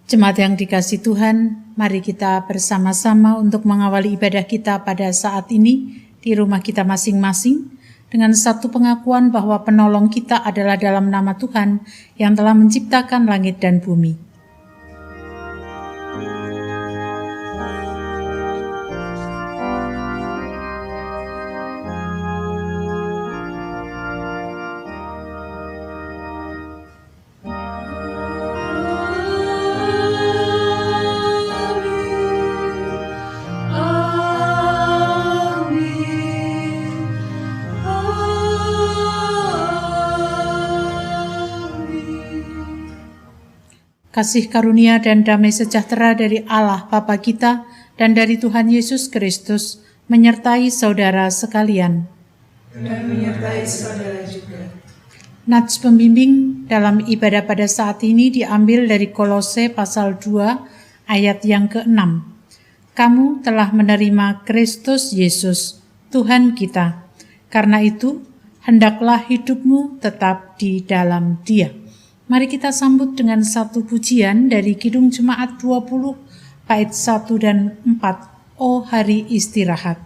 Jemaat yang dikasihi Tuhan, mari kita bersama-sama untuk mengawali ibadah kita pada saat ini di rumah kita masing-masing dengan satu pengakuan bahwa penolong kita adalah dalam nama Tuhan yang telah menciptakan langit dan bumi. Kasih karunia dan damai sejahtera dari Allah Bapa kita dan dari Tuhan Yesus Kristus menyertai saudara sekalian. Dan menyertai saudara juga. Nats pembimbing dalam ibadah pada saat ini diambil dari Kolose pasal 2 ayat yang ke-6. Kamu telah menerima Kristus Yesus, Tuhan kita. Karena itu, hendaklah hidupmu tetap di dalam Dia. Mari kita sambut dengan satu pujian dari Kidung Jemaat 20 bait 1 dan 4. Oh hari istirahat.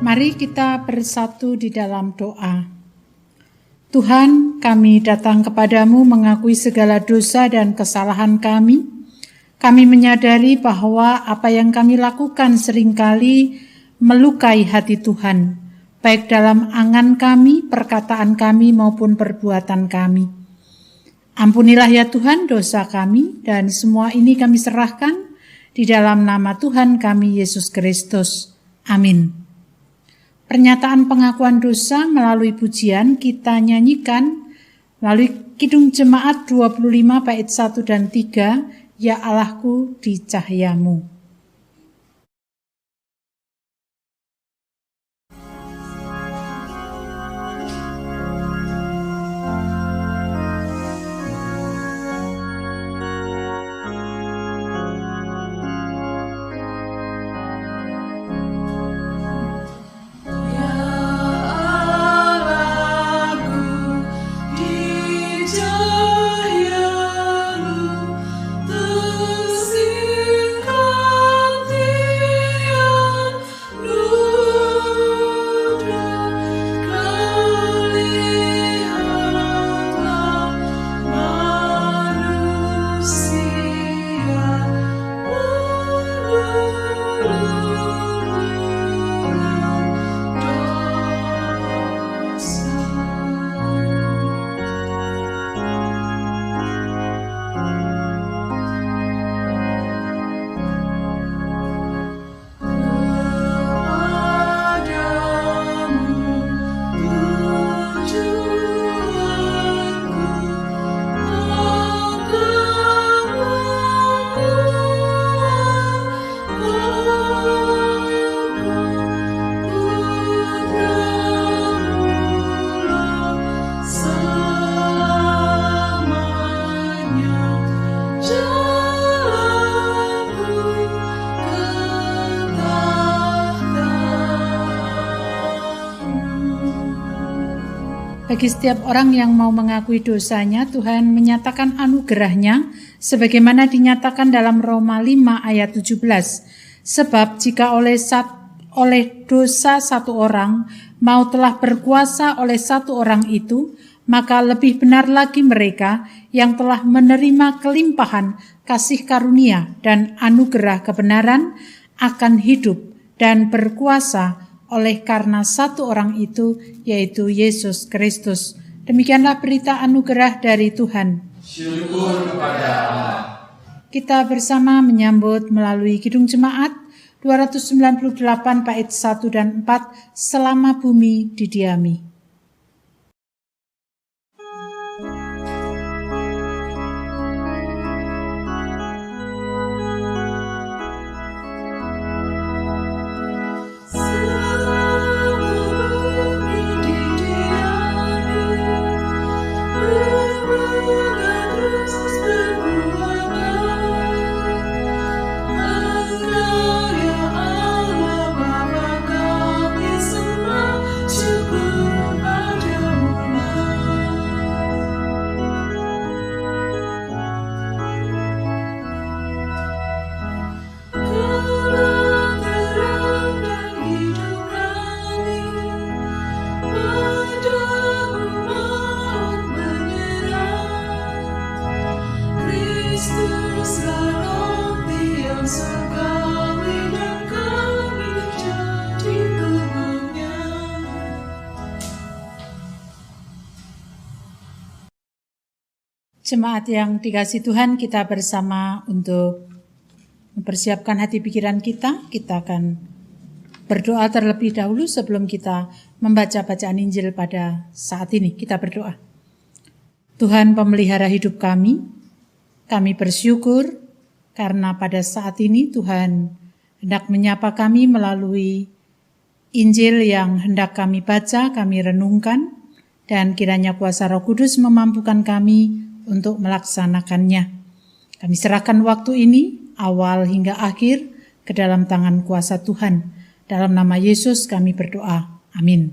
Mari kita bersatu di dalam doa. Tuhan, kami datang kepadamu mengakui segala dosa dan kesalahan kami. Kami menyadari bahwa apa yang kami lakukan seringkali melukai hati Tuhan, baik dalam angan kami, perkataan kami, maupun perbuatan kami. Ampunilah ya Tuhan dosa kami, dan semua ini kami serahkan di dalam nama Tuhan kami Yesus Kristus. Amin. Pernyataan pengakuan dosa melalui pujian kita nyanyikan melalui Kidung Jemaat 25 bait 1 dan 3, Ya Allahku di cahayamu. Tersingkap Bagi setiap orang yang mau mengakui dosanya, Tuhan menyatakan anugerah-Nya sebagaimana dinyatakan dalam Roma 5 ayat 17. Sebab jika oleh dosa satu orang maut telah berkuasa oleh satu orang itu, maka lebih benar lagi mereka yang telah menerima kelimpahan kasih karunia dan anugerah kebenaran akan hidup dan berkuasa oleh karena satu orang itu, yaitu Yesus Kristus. Demikianlah berita anugerah dari Tuhan. Syukur kepada Allah. Kita bersama menyambut melalui Kidung Jemaat 298 bait 1 dan 4, Selama Bumi Didiami. Jemaat yang dikasihi Tuhan, kita bersama untuk mempersiapkan hati pikiran kita. Kita akan berdoa terlebih dahulu sebelum kita membaca bacaan Injil pada saat ini. Kita berdoa. Tuhan pemelihara hidup kami bersyukur karena pada saat ini Tuhan hendak menyapa kami melalui Injil yang hendak kami baca, kami renungkan, dan kiranya kuasa Roh Kudus memampukan kami untuk melaksanakannya. Kami serahkan waktu ini, awal hingga akhir, ke dalam tangan kuasa Tuhan. Dalam nama Yesus kami berdoa. Amin.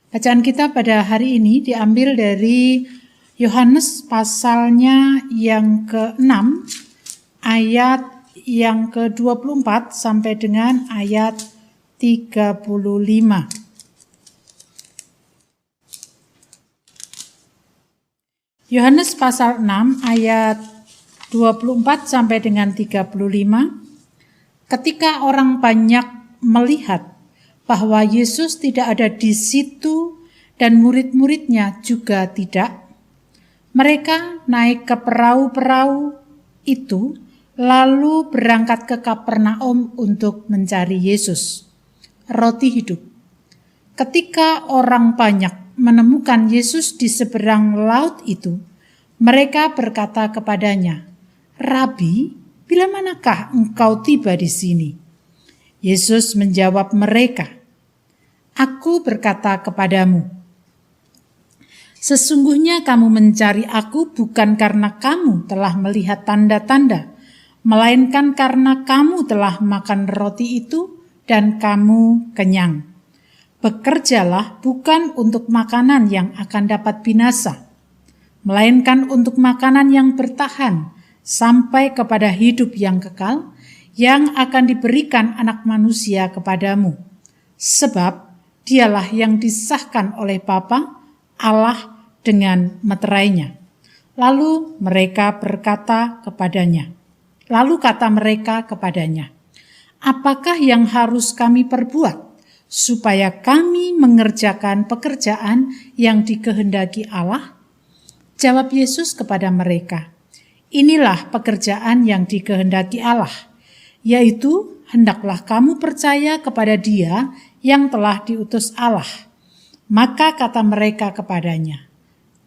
Bacaan kita pada hari ini diambil dari Yohanes pasalnya yang ke-6, ayat yang ke-24 sampai dengan ayat 35. Yohanes pasal 6 ayat 24 sampai dengan 35. Ketika orang banyak melihat bahwa Yesus tidak ada di situ dan murid-muridnya juga tidak, mereka naik ke perahu-perahu itu lalu berangkat ke Kapernaum untuk mencari Yesus, roti hidup. Ketika orang banyak menemukan Yesus di seberang laut itu, mereka berkata kepadanya, "Rabi, bila manakah engkau tiba di sini?" Yesus menjawab mereka, "Aku berkata kepadamu, sesungguhnya kamu mencari aku bukan karena kamu telah melihat tanda-tanda, melainkan karena kamu telah makan roti itu dan kamu kenyang. Bekerjalah bukan untuk makanan yang akan dapat binasa, melainkan untuk makanan yang bertahan sampai kepada hidup yang kekal, yang akan diberikan Anak Manusia kepadamu. Sebab dialah yang disahkan oleh Bapa, Allah dengan meterainya." Lalu kata mereka kepadanya, "Apakah yang harus kami perbuat supaya kami mengerjakan pekerjaan yang dikehendaki Allah?" Jawab Yesus kepada mereka, "Inilah pekerjaan yang dikehendaki Allah, yaitu hendaklah kamu percaya kepada Dia yang telah diutus Allah." Maka kata mereka kepadanya,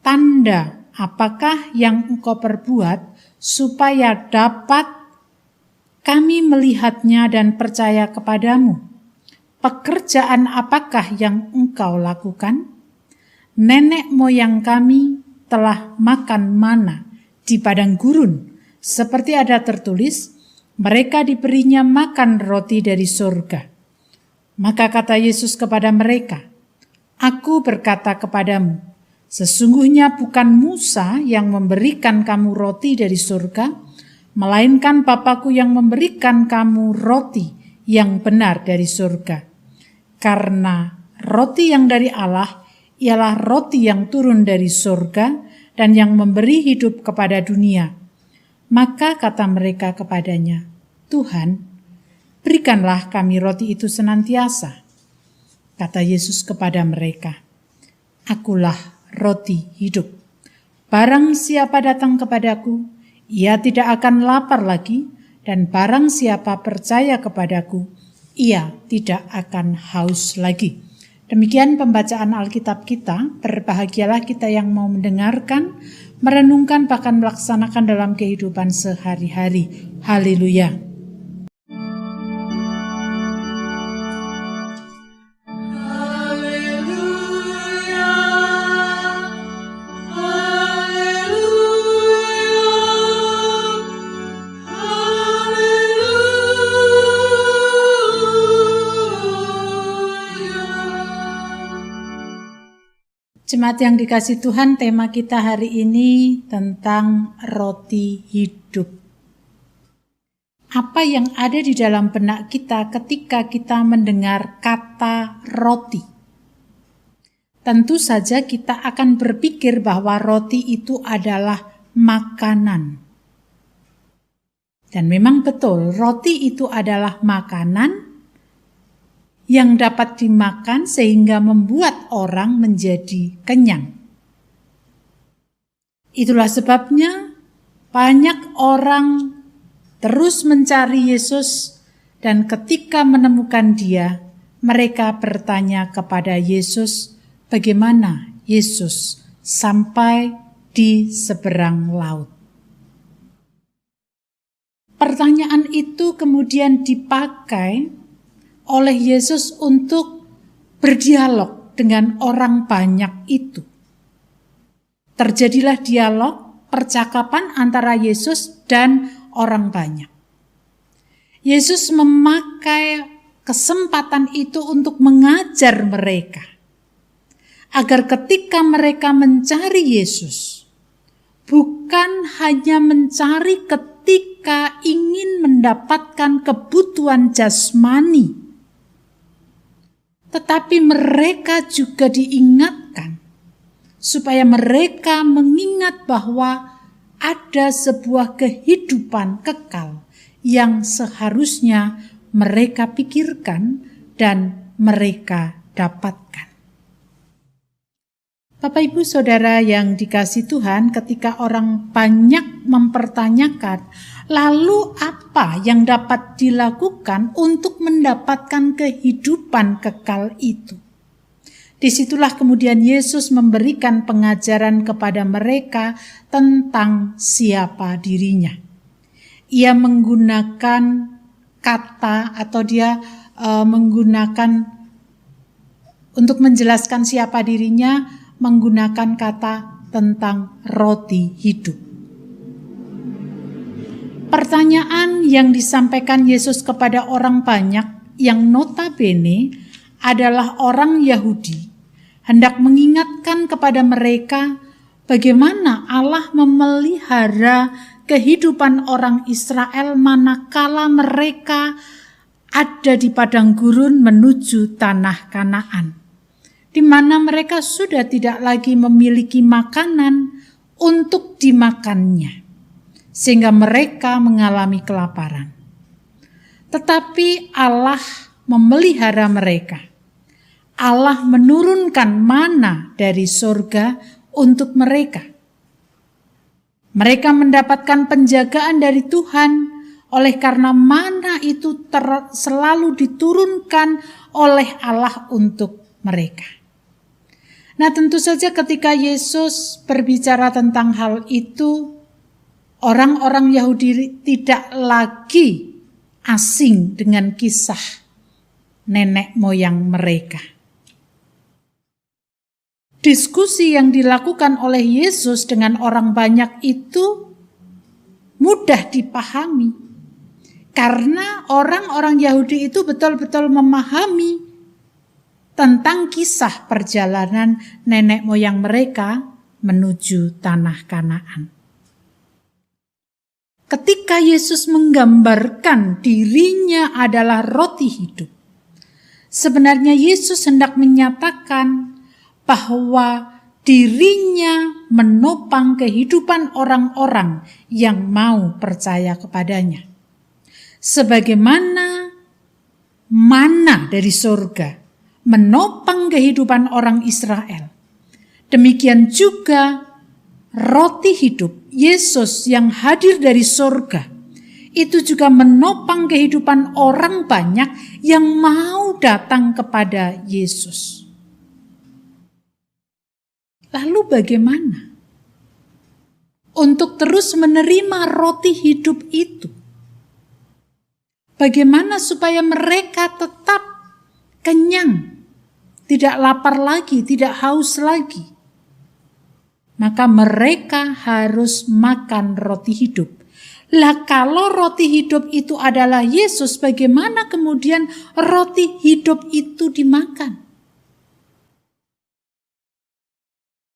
"Tanda apakah yang engkau perbuat supaya dapat kami melihatnya dan percaya kepadamu? Pekerjaan apakah yang engkau lakukan? Nenek moyang kami telah makan mana di padang gurun, seperti ada tertulis, mereka diberinya makan roti dari surga." Maka kata Yesus kepada mereka, Aku berkata kepadamu, sesungguhnya bukan Musa yang memberikan kamu roti dari surga, melainkan Bapa-Ku yang memberikan kamu roti yang benar dari surga. Karena roti yang dari Allah ialah roti yang turun dari surga dan yang memberi hidup kepada dunia. Maka kata mereka kepadanya, Tuhan, berikanlah kami roti itu senantiasa. Kata Yesus kepada mereka, Akulah roti hidup. Barang siapa datang kepadaku, ia tidak akan lapar lagi, dan barang siapa percaya kepadaku, ia tidak akan haus lagi. Demikian pembacaan Alkitab kita. Berbahagialah kita yang mau mendengarkan, merenungkan, bahkan melaksanakan dalam kehidupan sehari-hari. Haleluya. Jemaat yang dikasih Tuhan, tema kita hari ini tentang roti hidup. Apa yang ada di dalam benak kita ketika kita mendengar kata roti? Tentu saja kita akan berpikir bahwa roti itu adalah makanan. Dan memang betul, roti itu adalah makanan yang dapat dimakan sehingga membuat orang menjadi kenyang. Itulah sebabnya banyak orang terus mencari Yesus, dan ketika menemukan Dia, mereka bertanya kepada Yesus, bagaimana Yesus sampai di seberang laut. Pertanyaan itu kemudian dipakai oleh Yesus untuk berdialog dengan orang banyak itu. Terjadilah dialog, percakapan antara Yesus dan orang banyak. Yesus memakai kesempatan itu untuk mengajar mereka, agar ketika mereka mencari Yesus, bukan hanya mencari ketika ingin mendapatkan kebutuhan jasmani, tetapi mereka juga diingatkan supaya mereka mengingat bahwa ada sebuah kehidupan kekal yang seharusnya mereka pikirkan dan mereka dapatkan. Bapak Ibu Saudara yang dikasihi Tuhan, ketika orang banyak mempertanyakan, lalu apa yang dapat dilakukan untuk mendapatkan kehidupan kekal itu? Disitulah kemudian Yesus memberikan pengajaran kepada mereka tentang siapa dirinya. Ia menggunakan kata atau dia menggunakan untuk menjelaskan siapa dirinya, menggunakan kata tentang roti hidup. Pertanyaan yang disampaikan Yesus kepada orang banyak yang notabene adalah orang Yahudi, hendak mengingatkan kepada mereka bagaimana Allah memelihara kehidupan orang Israel manakala mereka ada di padang gurun menuju tanah Kanaan, di mana mereka sudah tidak lagi memiliki makanan untuk dimakannya, sehingga mereka mengalami kelaparan. Tetapi Allah memelihara mereka. Allah menurunkan mana dari surga untuk mereka. Mereka mendapatkan penjagaan dari Tuhan, oleh karena mana itu selalu diturunkan oleh Allah untuk mereka. Nah, tentu saja ketika Yesus berbicara tentang hal itu, orang-orang Yahudi tidak lagi asing dengan kisah nenek moyang mereka. Diskusi yang dilakukan oleh Yesus dengan orang banyak itu mudah dipahami, karena orang-orang Yahudi itu betul-betul memahami tentang kisah perjalanan nenek moyang mereka menuju tanah Kanaan. Ketika Yesus menggambarkan dirinya adalah roti hidup, sebenarnya Yesus hendak menyatakan bahwa dirinya menopang kehidupan orang-orang yang mau percaya kepadanya. Sebagaimana mana dari surga menopang kehidupan orang Israel, demikian juga roti hidup Yesus yang hadir dari surga itu juga menopang kehidupan orang banyak yang mau datang kepada Yesus. Lalu bagaimana untuk terus menerima roti hidup itu? Bagaimana supaya mereka tetap kenyang, tidak lapar lagi, tidak haus lagi? Maka mereka harus makan roti hidup. Lah kalau roti hidup itu adalah Yesus, bagaimana kemudian roti hidup itu dimakan?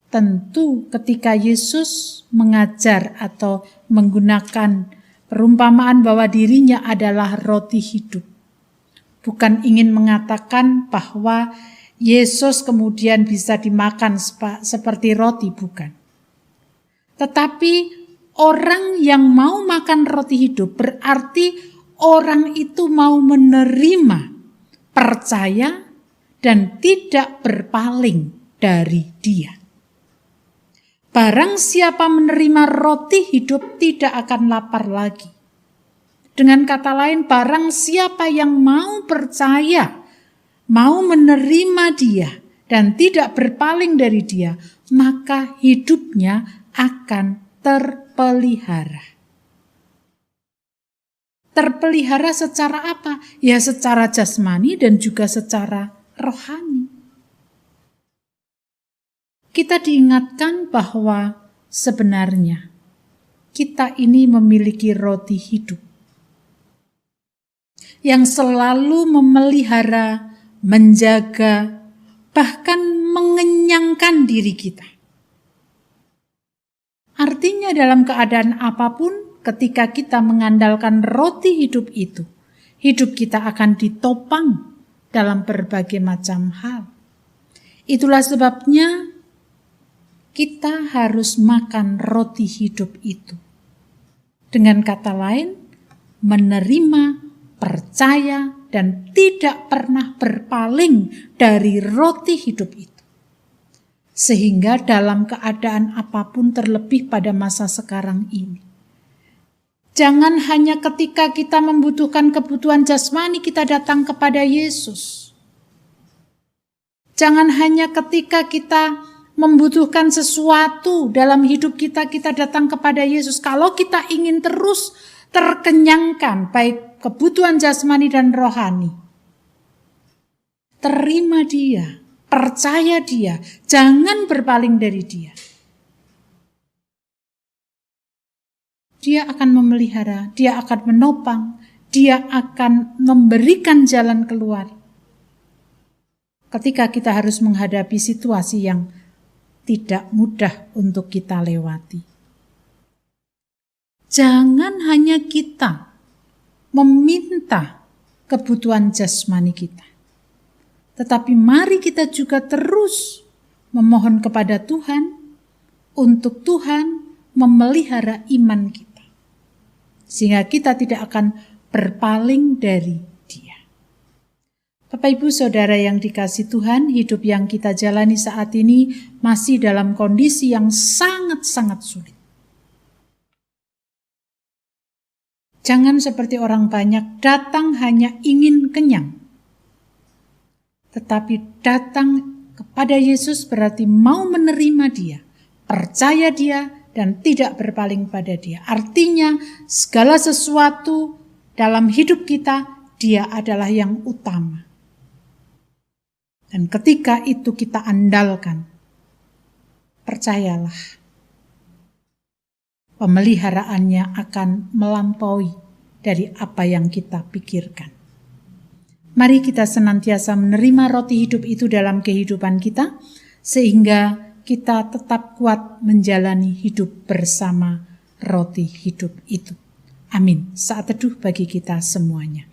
Tentu ketika Yesus mengajar atau menggunakan perumpamaan bahwa dirinya adalah roti hidup, bukan ingin mengatakan bahwa Yesus kemudian bisa dimakan seperti roti, bukan. Tetapi orang yang mau makan roti hidup berarti orang itu mau menerima, percaya, dan tidak berpaling dari Dia. Barang siapa menerima roti hidup tidak akan lapar lagi. Dengan kata lain, barang siapa yang mau percaya, mau menerima Dia dan tidak berpaling dari Dia, maka hidupnya akan terpelihara. Terpelihara secara apa? Ya secara jasmani dan juga secara rohani. Kita diingatkan bahwa sebenarnya kita ini memiliki roti hidup yang selalu memelihara, menjaga, bahkan mengenyangkan diri kita. Artinya dalam keadaan apapun, ketika kita mengandalkan roti hidup itu, hidup kita akan ditopang dalam berbagai macam hal. Itulah sebabnya kita harus makan roti hidup itu. Dengan kata lain, menerima, percaya, dan tidak pernah berpaling dari roti hidup itu. Sehingga dalam keadaan apapun, terlebih pada masa sekarang ini, jangan hanya ketika kita membutuhkan kebutuhan jasmani kita datang kepada Yesus. Jangan hanya ketika kita membutuhkan sesuatu dalam hidup kita, kita datang kepada Yesus. Kalau kita ingin terus terkenyangkan, baik kebutuhan jasmani dan rohani, terima Dia, percaya Dia, jangan berpaling dari Dia. Dia akan memelihara, Dia akan menopang, Dia akan memberikan jalan keluar. Ketika kita harus menghadapi situasi yang tidak mudah untuk kita lewati. Jangan hanya kita meminta kebutuhan jasmani kita, tetapi mari kita juga terus memohon kepada Tuhan untuk Tuhan memelihara iman kita, sehingga kita tidak akan berpaling dari Dia. Bapak Ibu Saudara yang dikasihi Tuhan, hidup yang kita jalani saat ini masih dalam kondisi yang sangat-sangat sulit. Jangan seperti orang banyak datang hanya ingin kenyang. Tetapi datang kepada Yesus berarti mau menerima Dia, percaya Dia, dan tidak berpaling pada Dia. Artinya segala sesuatu dalam hidup kita, Dia adalah yang utama. Dan ketika itu kita andalkan, percayalah, pemeliharaannya akan melampaui dari apa yang kita pikirkan. Mari kita senantiasa menerima roti hidup itu dalam kehidupan kita, sehingga kita tetap kuat menjalani hidup bersama roti hidup itu. Amin. Saat teduh bagi kita semuanya.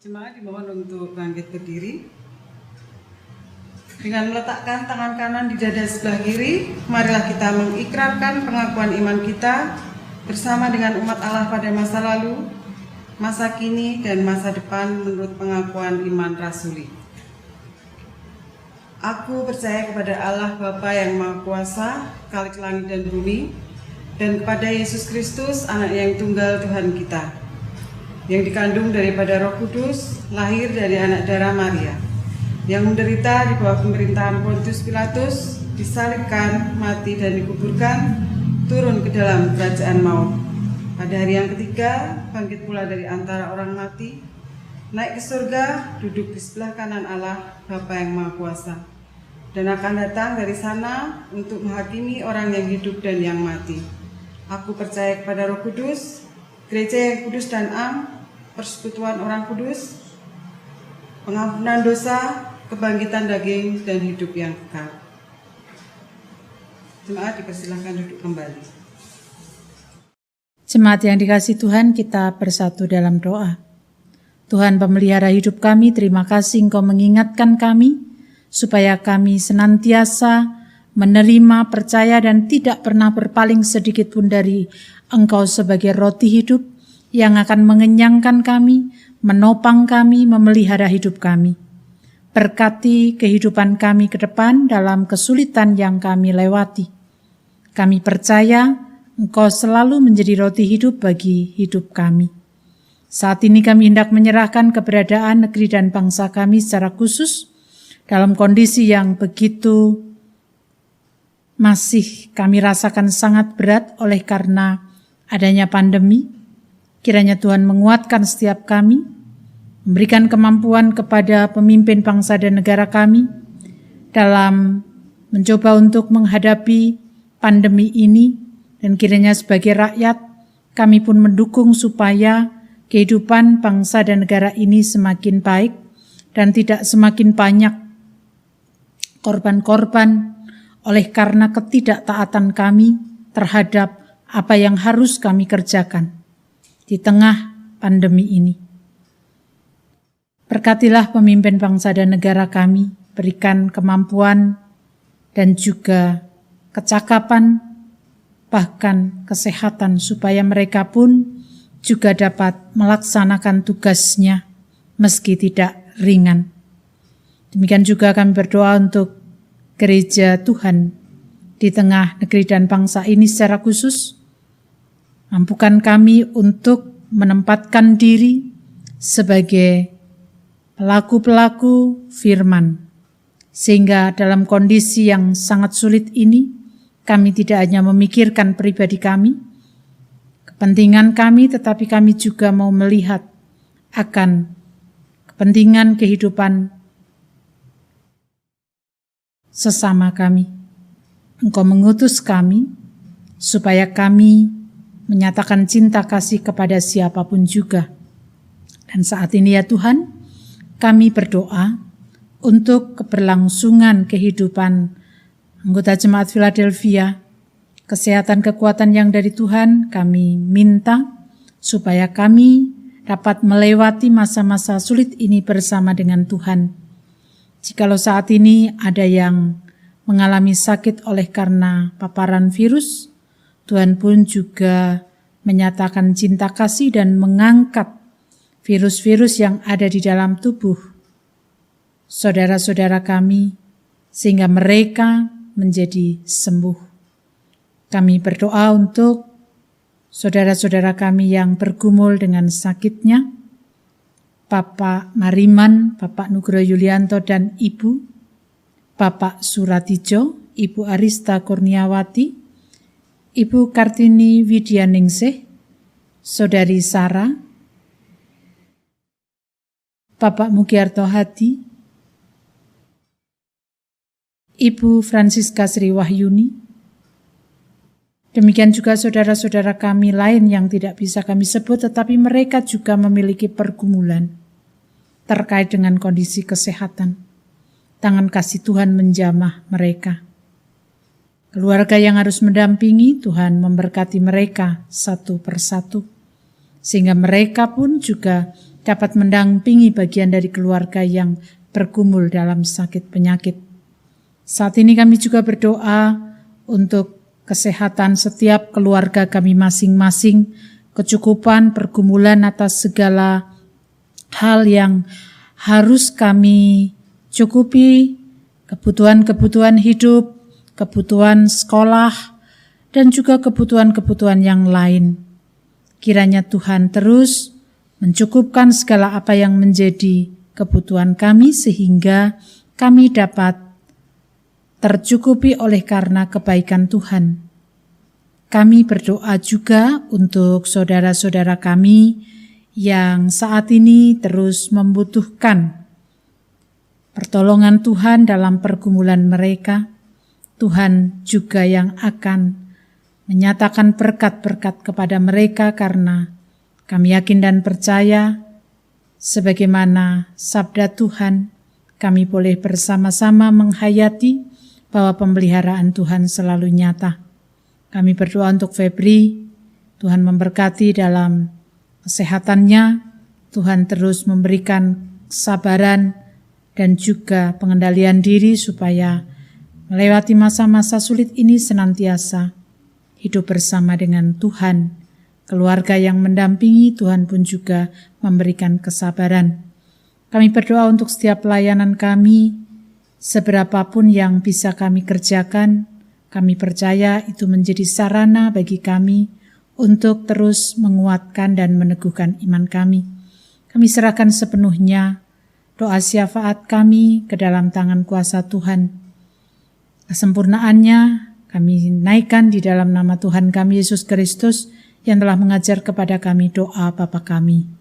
Jemaat dimohon untuk bangkit berdiri. Dengan meletakkan tangan kanan di dada sebelah kiri, marilah kita mengikrarkan pengakuan iman kita bersama dengan umat Allah pada masa lalu, masa kini, dan masa depan menurut pengakuan iman rasuli. Aku percaya kepada Allah Bapa yang Maha Kuasa, Khalik langit dan bumi, dan kepada Yesus Kristus, Anak yang tunggal Tuhan kita, yang dikandung daripada Roh Kudus, lahir dari anak darah Maria, yang menderita di bawah pemerintahan Pontius Pilatus, disalibkan, mati dan dikuburkan, turun ke dalam kerajaan maut. Pada hari yang ketiga, bangkit pula dari antara orang mati, naik ke surga, duduk di sebelah kanan Allah, Bapa yang Maha Kuasa, dan akan datang dari sana untuk menghakimi orang yang hidup dan yang mati. Aku percaya kepada Roh Kudus, gereja yang kudus dan am, persekutuan orang kudus, pengampunan dosa, kebangkitan daging, dan hidup yang kekal. Jemaat dipersilahkan duduk kembali. Jemaat yang dikasihi Tuhan, kita bersatu dalam doa. Tuhan pemelihara hidup kami, terima kasih Engkau mengingatkan kami, supaya kami senantiasa menerima, percaya, dan tidak pernah berpaling sedikit pun dari Engkau sebagai roti hidup yang akan mengenyangkan kami, menopang kami, memelihara hidup kami. Berkati kehidupan kami ke depan dalam kesulitan yang kami lewati. Kami percaya Engkau selalu menjadi roti hidup bagi hidup kami. Saat ini kami hendak menyerahkan keberadaan negeri dan bangsa kami secara khusus dalam kondisi yang begitu masih kami rasakan sangat berat oleh karena adanya pandemi. Kiranya Tuhan menguatkan setiap kami, memberikan kemampuan kepada pemimpin bangsa dan negara kami dalam mencoba untuk menghadapi pandemi ini, dan kiranya sebagai rakyat kami pun mendukung supaya kehidupan bangsa dan negara ini semakin baik dan tidak semakin banyak korban-korban oleh karena ketidaktaatan kami terhadap apa yang harus kami kerjakan di tengah pandemi ini. Berkatilah pemimpin bangsa dan negara kami, berikan kemampuan dan juga kecakapan, bahkan kesehatan, supaya mereka pun juga dapat melaksanakan tugasnya meski tidak ringan. Demikian juga kami berdoa untuk gereja Tuhan di tengah negeri dan bangsa ini secara khusus. Mampukan kami untuk menempatkan diri sebagai pelaku-pelaku firman, sehingga dalam kondisi yang sangat sulit ini, kami tidak hanya memikirkan pribadi kami, kepentingan kami, tetapi kami juga mau melihat akan kepentingan kehidupan sesama kami. Engkau mengutus kami supaya kami menyatakan cinta kasih kepada siapapun juga. Dan saat ini ya Tuhan, kami berdoa untuk keberlangsungan kehidupan anggota Jemaat Philadelphia, kesehatan kekuatan yang dari Tuhan. Kami minta supaya kami dapat melewati masa-masa sulit ini bersama dengan Tuhan. Jikalau saat ini ada yang mengalami sakit oleh karena paparan virus, Tuhan pun juga menyatakan cinta kasih dan mengangkat virus-virus yang ada di dalam tubuh saudara-saudara kami, sehingga mereka menjadi sembuh. Kami berdoa untuk saudara-saudara kami yang bergumul dengan sakitnya, Bapak Mariman, Bapak Nugroho Yulianto dan Ibu, Bapak Suratijo, Ibu Arista Kurniawati, Ibu Kartini Widyaningsih, Saudari Sarah, Bapak Mugiarto Hadi, Ibu Francisca Sri Wahyuni, demikian juga saudara-saudara kami lain yang tidak bisa kami sebut, tetapi mereka juga memiliki pergumulan terkait dengan kondisi kesehatan. Tangan kasih Tuhan menjamah mereka. Keluarga yang harus mendampingi, Tuhan memberkati mereka satu persatu, sehingga mereka pun juga dapat mendampingi bagian dari keluarga yang bergumul dalam sakit penyakit. Saat ini kami juga berdoa untuk kesehatan setiap keluarga kami masing-masing, kecukupan, pergumulan atas segala hal yang harus kami cukupi, kebutuhan-kebutuhan hidup, kebutuhan sekolah, dan juga kebutuhan-kebutuhan yang lain. Kiranya Tuhan terus mencukupkan segala apa yang menjadi kebutuhan kami, sehingga kami dapat tercukupi oleh karena kebaikan Tuhan. Kami berdoa juga untuk saudara-saudara kami yang saat ini terus membutuhkan pertolongan Tuhan dalam pergumulan mereka. Tuhan juga yang akan menyatakan berkat-berkat kepada mereka, karena kami yakin dan percaya sebagaimana sabda Tuhan, kami boleh bersama-sama menghayati bahwa pemeliharaan Tuhan selalu nyata. Kami berdoa untuk Febri, Tuhan memberkati dalam kesehatannya, Tuhan terus memberikan kesabaran dan juga pengendalian diri supaya melewati masa-masa sulit ini senantiasa hidup bersama dengan Tuhan. Keluarga yang mendampingi, Tuhan pun juga memberikan kesabaran. Kami berdoa untuk setiap pelayanan kami, seberapapun yang bisa kami kerjakan, kami percaya itu menjadi sarana bagi kami untuk terus menguatkan dan meneguhkan iman kami. Kami serahkan sepenuhnya doa syafaat kami ke dalam tangan kuasa Tuhan. Kesempurnaannya kami naikkan di dalam nama Tuhan kami Yesus Kristus yang telah mengajar kepada kami doa Bapa kami.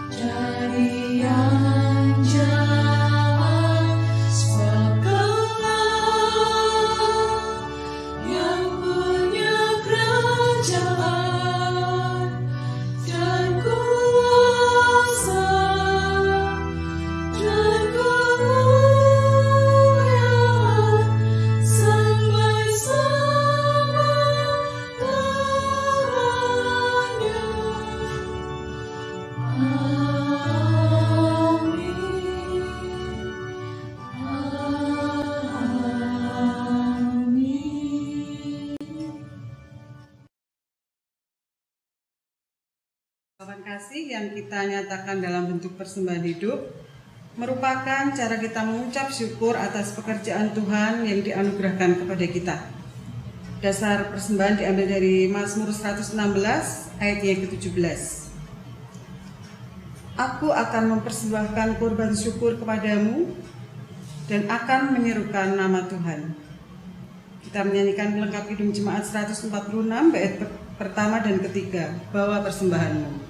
Dari yang jahat, Ungkapan kasih yang kita nyatakan dalam bentuk persembahan hidup merupakan cara kita mengucap syukur atas pekerjaan Tuhan yang dianugerahkan kepada kita. Dasar persembahan diambil dari Mazmur 116 ayat yang ke-17. Aku akan mempersembahkan korban syukur kepadamu dan akan menyerukan nama Tuhan. Kita menyanyikan pelengkap Kidung Jemaat 146 bait pertama dan ketiga, bawa persembahanmu.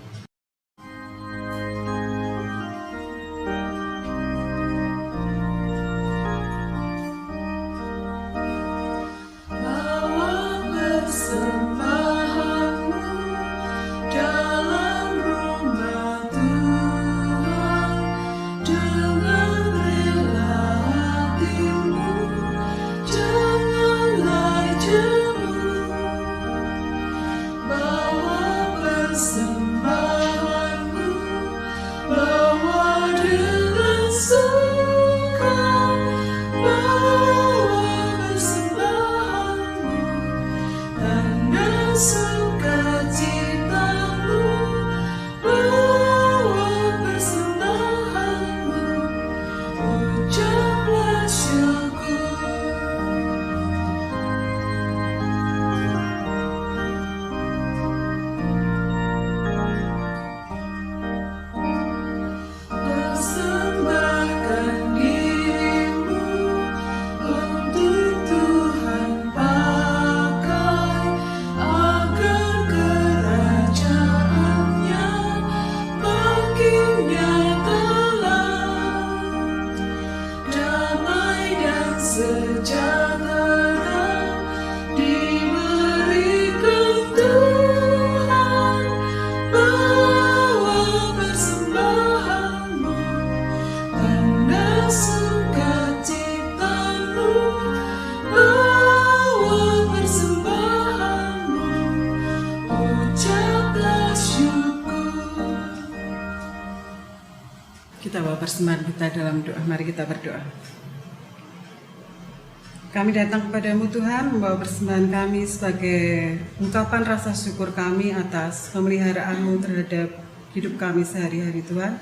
Kita bawa persembahan kita dalam doa. Mari kita berdoa. Kami datang kepadamu Tuhan, membawa persembahan kami sebagai ungkapan rasa syukur kami atas pemeliharaanmu terhadap hidup kami sehari-hari Tuhan.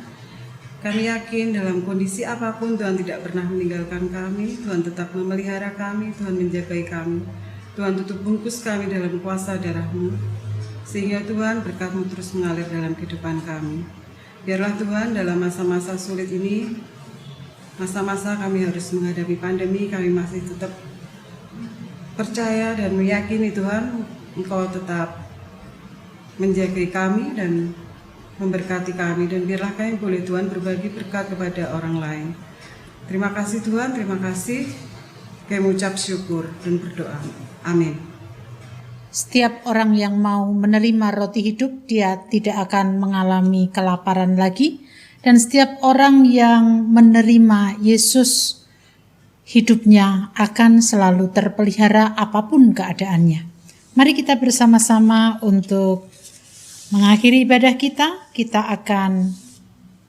Kami yakin dalam kondisi apapun Tuhan tidak pernah meninggalkan kami, Tuhan tetap memelihara kami, Tuhan menjagai kami. Tuhan tutup bungkus kami dalam kuasa darah-Mu, sehingga Tuhan berkat-Mu terus mengalir dalam kehidupan kami. Biarlah Tuhan dalam masa-masa sulit ini, masa-masa kami harus menghadapi pandemi, kami masih tetap percaya dan meyakini Tuhan, Engkau tetap menjagai kami dan memberkati kami. Dan biarlah kami boleh Tuhan berbagi berkat kepada orang lain. Terima kasih Tuhan, terima kasih. Kami mengucap syukur dan berdoa. Amin. Setiap orang yang mau menerima roti hidup, dia tidak akan mengalami kelaparan lagi. Dan setiap orang yang menerima Yesus, hidupnya akan selalu terpelihara apapun keadaannya. Mari kita bersama-sama untuk mengakhiri ibadah kita. Kita akan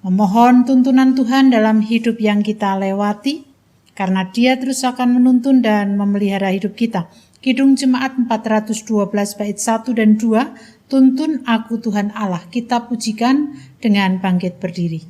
memohon tuntunan Tuhan dalam hidup yang kita lewati, karena Dia terus akan menuntun dan memelihara hidup kita. Kidung Jemaat 412 bait 1 dan 2, tuntun aku Tuhan Allah. Kita pujikan dengan bangkit berdiri.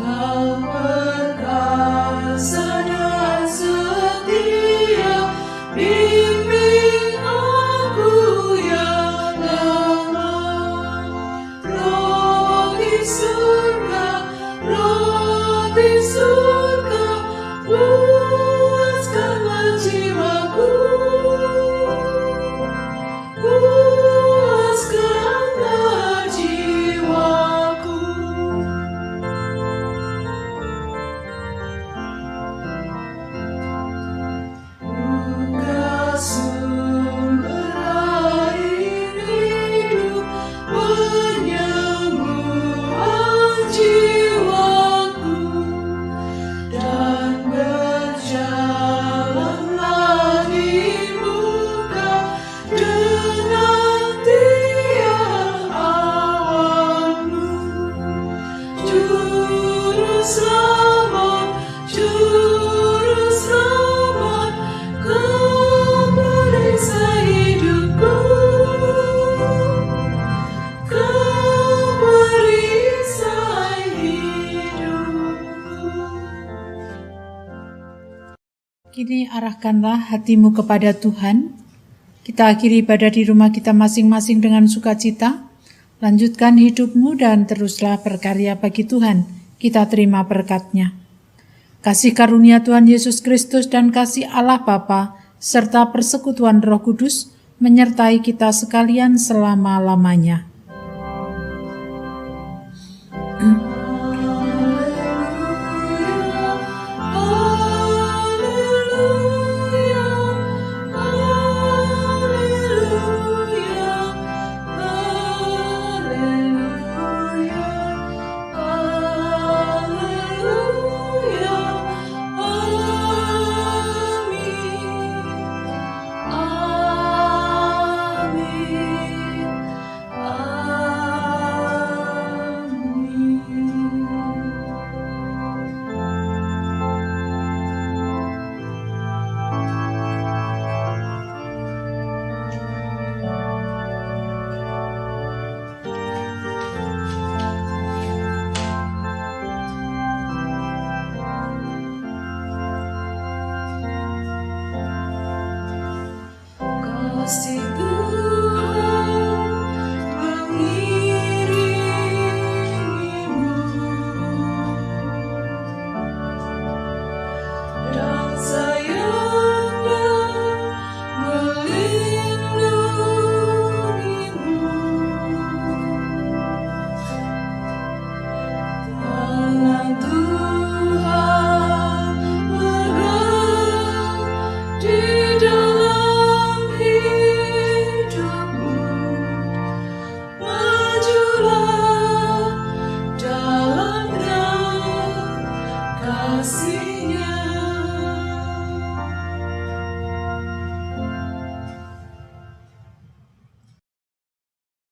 Kau berkata Kini arahkanlah hatimu kepada Tuhan. Kita akhiri ibadah di rumah kita masing-masing dengan sukacita. Lanjutkan hidupmu dan teruslah berkarya bagi Tuhan. Kita terima berkat-Nya. Kasih karunia Tuhan Yesus Kristus dan kasih Allah Bapa serta persekutuan Roh Kudus menyertai kita sekalian selama-lamanya.